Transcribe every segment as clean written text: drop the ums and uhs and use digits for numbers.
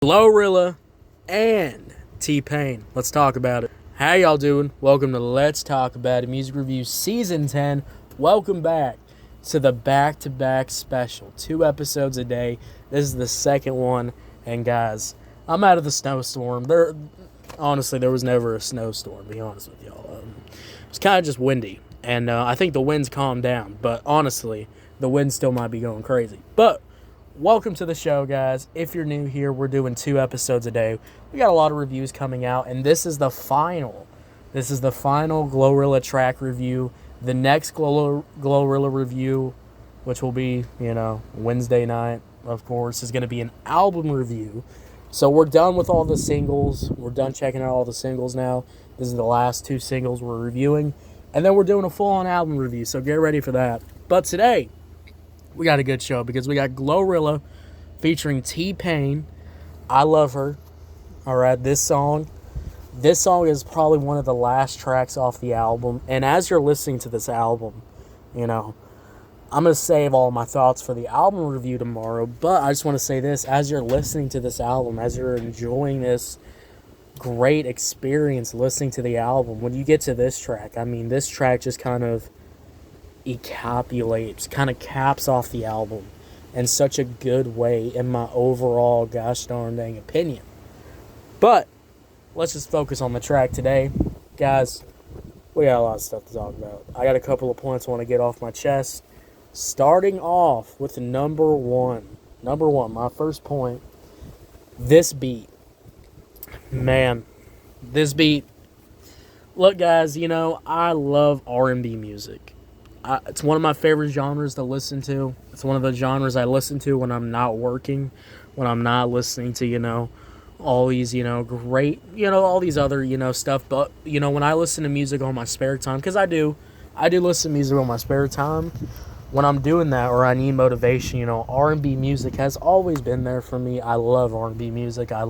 GloRilla and T-Pain. Let's talk about it. How y'all doing? Welcome to Let's Talk About It Music Review Season 10. Welcome back to the back-to-back special. 2 episodes a day. This is the second one. And guys, I'm out of the snowstorm. Honestly, there was never a snowstorm, to be honest with y'all. It's kind of just windy. And I think the wind's calmed down. But honestly, the wind still might be going crazy. But welcome to the show, guys. If you're new here, we're doing 2 episodes a day. We got a lot of reviews coming out, and this is the final GloRilla track review. The next GloRilla review, which will be, Wednesday night, of course, is going to be an album review. So we're done with all the singles. We're done checking out all the singles now. This is the last 2 singles we're reviewing. And then we're doing a full-on album review, so get ready for that. But today, we got a good show because we got GloRilla featuring T-Pain. I love her. All right, this song is probably one of the last tracks off the album. And as you're listening to this album, I'm going to save all my thoughts for the album review tomorrow. But I just want to say this. As you're listening to this album, as you're enjoying this great experience listening to the album, when you get to this track, this track just kind of caps off the album in such a good way in my overall gosh darn dang opinion. But let's just focus on the track today. Guys, we got a lot of stuff to talk about. I got a couple of points I want to get off my chest. Starting off with number one, my first point, this beat. Man, this beat. Look, guys, I love R&B music. It's one of my favorite genres to listen to. It's one of the genres I listen to when I'm not working, when I'm not listening to, all these, great, all these other, stuff. But, when I listen to music on my spare time, because I do listen to music on my spare time. When I'm doing that or I need motivation, R&B music has always been there for me. I love R&B music. I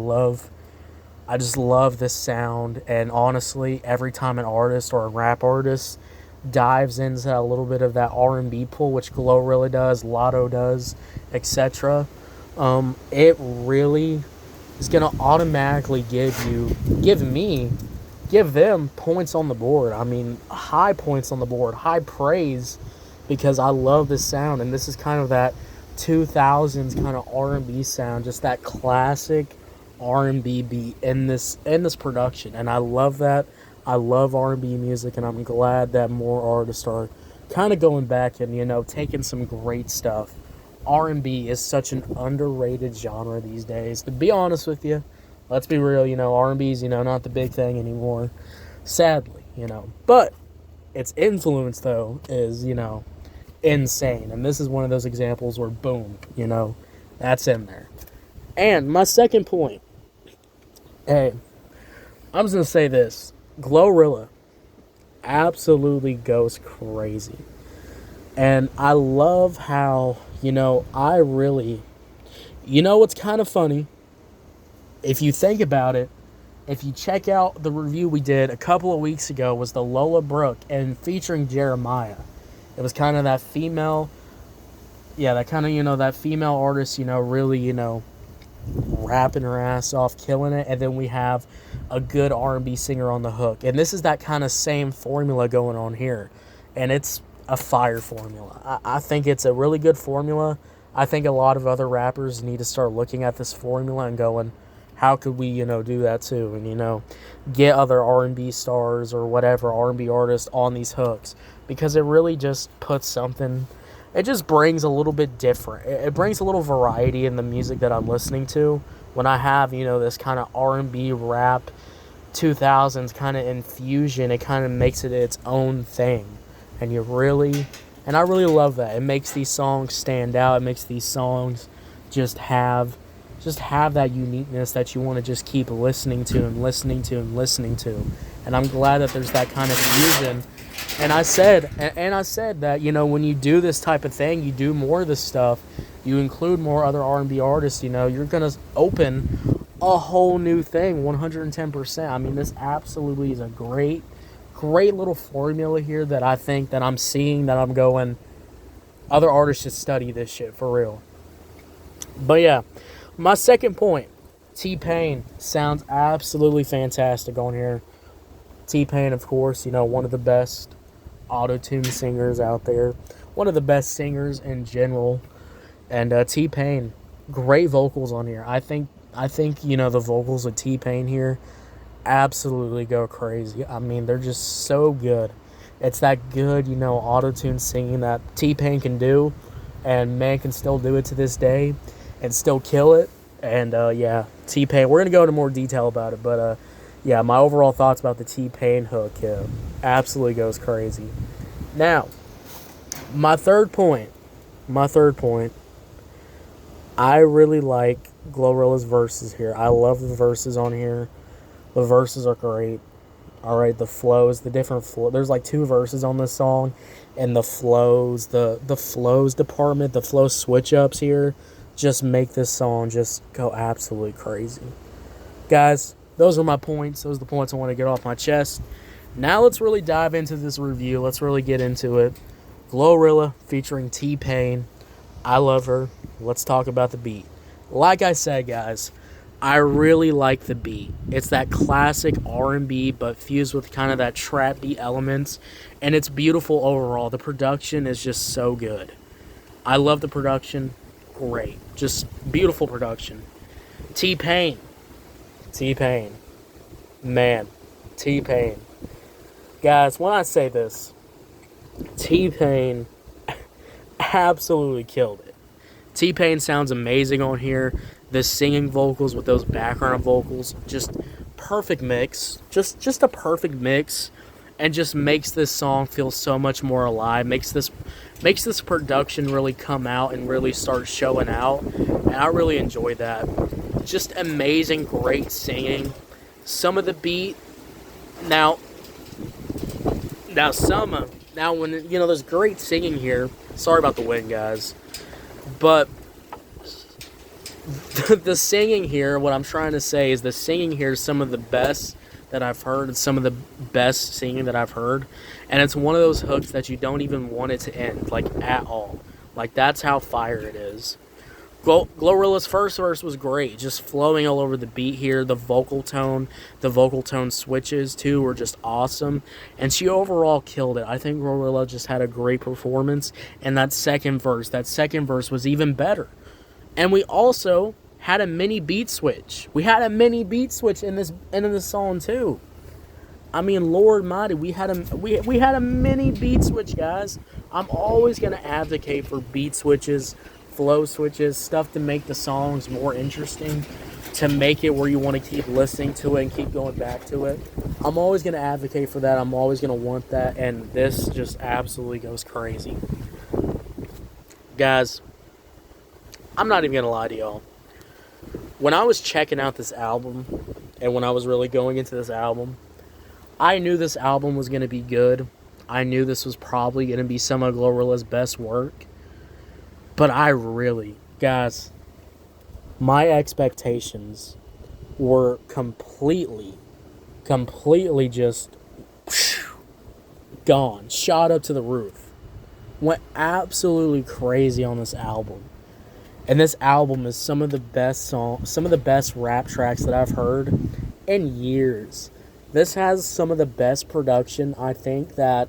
just love this sound. And honestly, every time an artist or a rap artist dives into a little bit of that R&B pull, which GloRilla does, Lotto does, etc. It really is going to automatically give them points on the board. High points on the board, high praise, because I love this sound, and this is kind of that 2000s kind of R&B sound, just that classic R&B beat in this production, and I love that. I love R&B music, and I'm glad that more artists are kind of going back and, taking some great stuff. R&B is such an underrated genre these days. To be honest with you, let's be real, R&B is, not the big thing anymore, sadly, But its influence, though, is, insane. And this is one of those examples where, boom, that's in there. And my second point, hey, I'm just going to say this. GloRilla absolutely goes crazy. And I love how, what's kind of funny, if you think about it, if you check out the review we did a couple of weeks ago, was the Lola Brooke and featuring Jeremiah. It was kind of that female, that female artist, really, rapping her ass off, killing it, and then we have a good R&B singer on the hook. And this is that kind of same formula going on here, and it's a fire formula. I think it's a really good formula. I think a lot of other rappers need to start looking at this formula and going, how could we, do that too, and, get other R&B stars or whatever R&B artists on these hooks, because it really just puts something. It just brings a little bit different. It brings a little variety in the music that I'm listening to. When I have, this kind of R&B rap 2000s kind of infusion, it kind of makes it its own thing. And I really love that. It makes these songs stand out. It makes these songs just have that uniqueness that you want to just keep listening to and listening to and listening to. And I'm glad that there's that kind of fusion. And I said that, when you do this type of thing, you do more of this stuff, you include more other R&B artists, you're going to open a whole new thing, 110%. This absolutely is a great little formula here that I think that I'm seeing, that I'm going, other artists should study this shit for real. But yeah, my second point, T-Pain sounds absolutely fantastic on here. T-Pain, of course, you know, one of the best auto-tune singers out there. One of the best singers in general. And T-Pain, great vocals on here. I think you know, the vocals of T-Pain here absolutely go crazy. I mean, they're just so good. It's that good, you know, auto-tune singing that T-Pain can do, and man can still do it to this day and still kill it. And yeah, T-Pain, we're gonna go into more detail about it, but yeah, my overall thoughts about the T-Pain hook, absolutely goes crazy. Now, my third point, I really like GloRilla's verses here. I love the verses on here. The verses are great. All right, the flows, the different flow. There's like 2 verses on this song, and the flows, the flows department, the flow switch ups here, just make this song just go absolutely crazy. Guys, those are my points. Those are the points I want to get off my chest. Now let's really dive into this review. Let's really get into it. GloRilla featuring T-Pain. I love her. Let's talk about the beat. Like I said, guys, I really like the beat. It's that classic R&B, but fused with kind of that trap beat elements, and it's beautiful overall. The production is just so good. I love the production. Great. Just beautiful production. T-Pain. Man. T-Pain. Guys, when I say this, T-Pain absolutely killed it. T-Pain sounds amazing on here. The singing vocals with those background vocals, just perfect mix. Just a perfect mix, and just makes this song feel so much more alive. Makes this production really come out and really start showing out. And I really enjoy that. Just amazing, great singing. Some of the beat. Now when, you know, there's great singing here. Sorry about the wind, guys. But the singing here, what I'm trying to say is the singing here is some of the best that I've heard. It's some of the best singing that I've heard. And it's one of those hooks that you don't even want it to end, like, at all. Like, that's how fire it is. GloRilla's first verse was great, just flowing all over the beat here. The vocal tone switches too were just awesome, and she overall killed it. I think GloRilla just had a great performance, and that second verse was even better. And we also had a mini beat switch. We had a mini beat switch in this song too. I mean, Lord mighty, we had a mini beat switch, guys. I'm always gonna advocate for beat switches, flow switches, stuff to make the songs more interesting, to make it where you want to keep listening to it and keep going back to it. I'm always going to advocate for that. I'm always going to want that, and this just absolutely goes crazy. Guys, I'm not even going to lie to y'all. When I was checking out this album, and when I was really going into this album, I knew this album was going to be good. I knew this was probably going to be some of GloRilla's best work. But I really, guys, my expectations were completely just gone, shot up to the roof. Went absolutely crazy on this album. And this album is some of the best rap tracks that I've heard in years. This has some of the best production, I think, that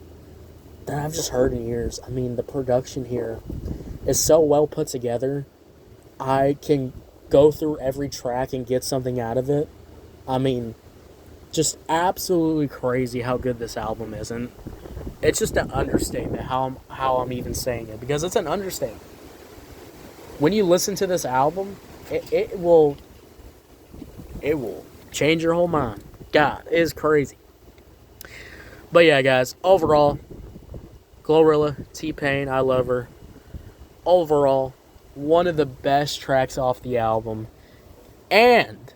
I've just heard in years. I mean, the production here is so well put together. I can go through every track and get something out of it. I mean, just absolutely crazy how good this album is. And it's just an understatement how I'm even saying it, because it's an understatement. When you listen to this album, it will change your whole mind. God, it is crazy. But yeah, guys, overall, GloRilla, T-Pain, I love her. Overall, one of the best tracks off the album. And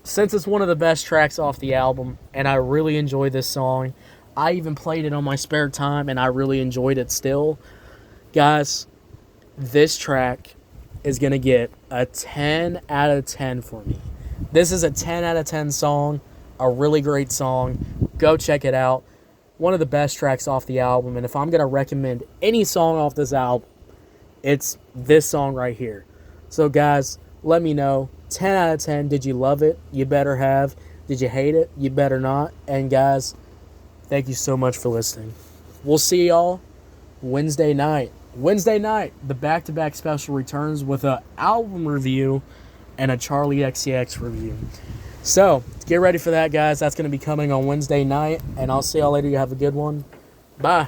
since it's one of the best tracks off the album, and I really enjoy this song, I even played it on my spare time, and I really enjoyed it still. Guys, this track is going to get a 10 out of 10 for me. This is a 10 out of 10 song, a really great song. Go check it out. One of the best tracks off the album, and if I'm going to recommend any song off this album, it's this song right here. So guys, let me know 10 out of 10. Did you love it? You better have. Did you hate it? You better not. And guys, thank you so much for listening. We'll see y'all Wednesday night. Wednesday night, the back-to-back special returns with an album review and a Charlie XCX review. So, get ready for that, guys. That's going to be coming on Wednesday night. And I'll see y'all later. You have a good one. Bye.